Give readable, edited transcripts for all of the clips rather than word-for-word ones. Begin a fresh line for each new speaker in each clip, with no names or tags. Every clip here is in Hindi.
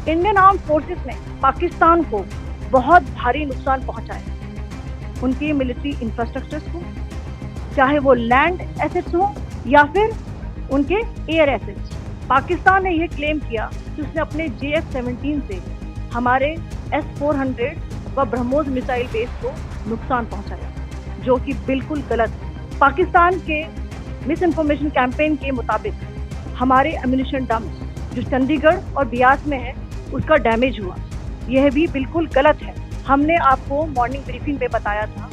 इंडियन आर्म फोर्सेस ने पाकिस्तान को बहुत भारी नुकसान पहुंचाया। उनके मिलिट्री इंफ्रास्ट्रक्चर्स को, चाहे वो लैंड एसेट्स हो या फिर उनके एयर एसेट्स। पाकिस्तान ने यह क्लेम किया कि उसने अपने JF-17 से हमारे S-400 व ब्रह्मोस मिसाइल बेस को नुकसान पहुंचाया, जो कि बिल्कुल गलत है। पाकिस्तान के मिस इन्फॉर्मेशन कैंपेन के मुताबिक हमारे एम्यूनिशन डंप्स जो चंडीगढ़ और बियास में है उसका डैमेज हुआ, यह भी बिल्कुल गलत है। हमने आपको मॉर्निंग ब्रीफिंग में बताया था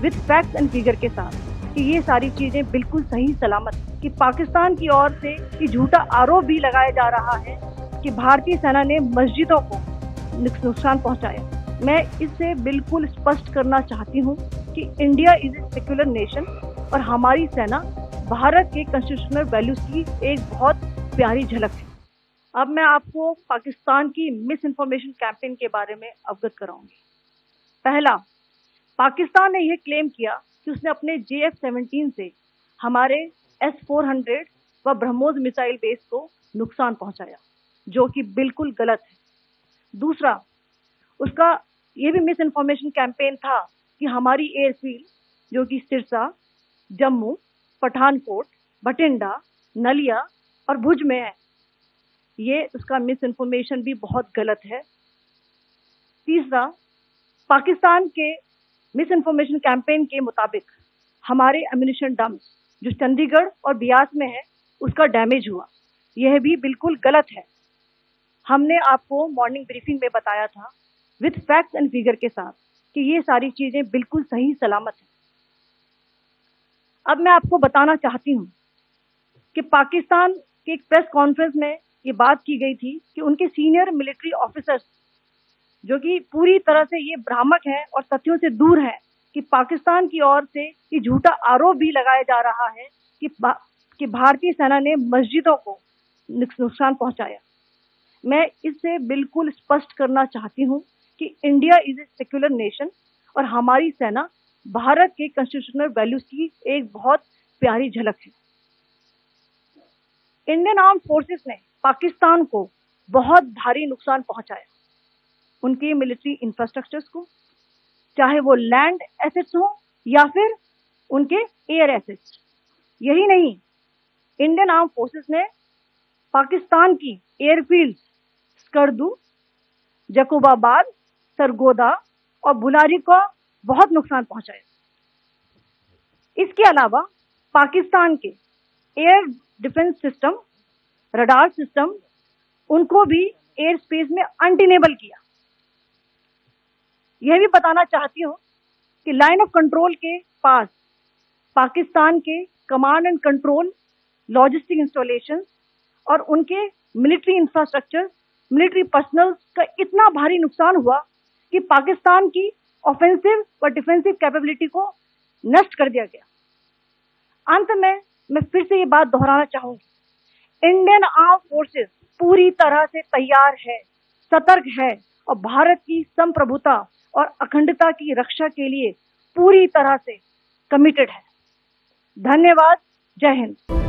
विद फैक्ट्स एंड फिगर के साथ कि ये सारी चीजें बिल्कुल सही सलामत है। कि पाकिस्तान की ओर से ये झूठा आरोप भी लगाया जा रहा है कि भारतीय सेना ने मस्जिदों को नुकसान पहुंचाया। मैं इससे बिल्कुल स्पष्ट करना चाहती हूँ कि India is a secular nation और हमारी सेना भारत के कॉन्स्टिट्यूशनल वैल्यूज की एक बहुत प्यारी झलक है। अब मैं आपको पाकिस्तान की मिस इन्फॉर्मेशन कैंपेन के बारे में अवगत कराऊंगी। पहला, पाकिस्तान ने यह क्लेम किया कि उसने अपने JF-17 से हमारे S-400 व ब्रह्मोस मिसाइल बेस को नुकसान पहुंचाया, जो कि बिल्कुल गलत है। दूसरा, उसका यह भी मिस इन्फॉर्मेशन कैंपेन था कि हमारी एयरफील्ड जो कि सिरसा, जम्मू, पठानकोट, बठिंडा, नलिया और भुज में है, ये उसका मिस इन्फॉर्मेशन भी बहुत गलत है। तीसरा, पाकिस्तान के मिस इन्फॉर्मेशन कैंपेन के मुताबिक हमारे एम्यूनिशन डंप्स जो चंडीगढ़ और बियास में है उसका डैमेज हुआ, यह भी बिल्कुल गलत है। हमने आपको मॉर्निंग ब्रीफिंग में बताया था विद फैक्ट्स एंड फिगर के साथ कि ये सारी चीजें बिल्कुल सही सलामत है। अब मैं आपको बताना चाहती हूँ कि पाकिस्तान के एक प्रेस कॉन्फ्रेंस में ये बात की गई थी कि उनके सीनियर मिलिट्री ऑफिसर्स जो कि पूरी तरह से ये भ्रामक हैं और तथ्यों से दूर हैं कि पाकिस्तान की ओर से ये झूठा आरोप भी लगाया जा रहा है कि भारतीय सेना ने मस्जिदों को नुकसान पहुंचाया। मैं इससे बिल्कुल स्पष्ट करना चाहती हूँ कि India is a secular nation और हमारी सेना भारत के कॉन्स्टिट्यूशनल वैल्यूज की एक बहुत प्यारी झलक है। इंडियन आर्म फोर्सेस ने पाकिस्तान को बहुत भारी नुकसान पहुंचाया। उनके मिलिट्री इंफ्रास्ट्रक्चर्स को, चाहे वो लैंड एसेट्स हो या फिर उनके एयर एसेट्स। यही नहीं, इंडियन आर्म फोर्सेस ने पाकिस्तान की एयरफील्ड स्कर्दू, जकोबाबाद, सरगोदा और बुलारी को बहुत नुकसान पहुंचाया। इसके अलावा पाकिस्तान के air defence system, radar system, उनको भी एयर स्पेस में अनटेनेबल किया। यह भी बताना चाहती हूँ कि लाइन ऑफ कंट्रोल के पास पाकिस्तान के command and control, logistic installation और उनके मिलिट्री इंफ्रास्ट्रक्चर, मिलिट्री पर्सनल का इतना भारी नुकसान हुआ कि पाकिस्तान की ऑफेंसिव व डिफेंसिव कैपेबिलिटी को नष्ट कर दिया गया। अंत में मैं फिर से ये बात दोहराना चाहूंगी, इंडियन आर्म फोर्सेस पूरी तरह से तैयार है, सतर्क है और भारत की संप्रभुता और अखंडता की रक्षा के लिए पूरी तरह से कमिटेड है। धन्यवाद। जय हिंद।